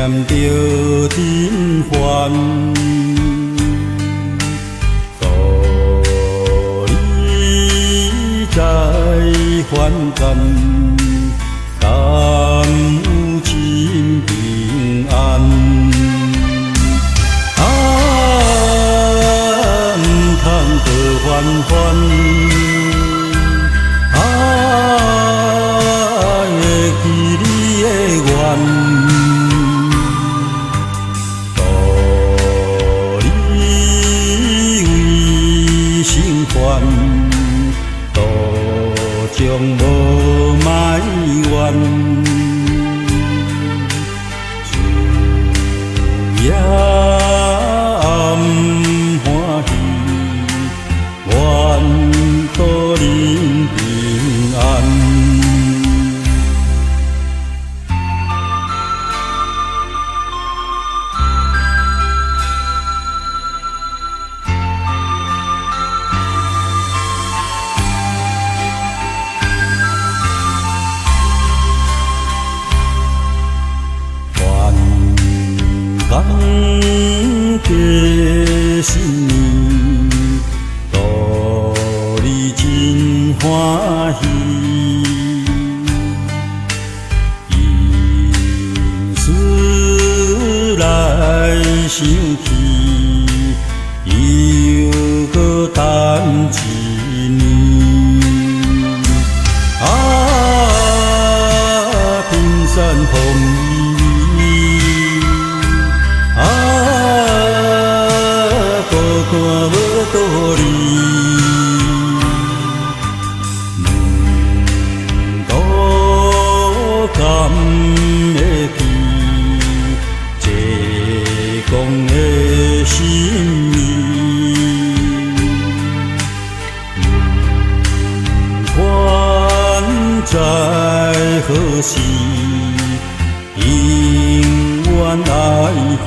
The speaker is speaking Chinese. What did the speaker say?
着尘寰，道理在凡间，但有真平安。唔通过烦烦，会记你的愿。道理为成全，道将无埋怨。主也唔欢喜，愿多人平安。万家新年，道理真欢喜。因思来想去，又搁等一年。平山风雨。孤单无道理，问道甘会记，这讲的心意，不管在何时，永远爱护。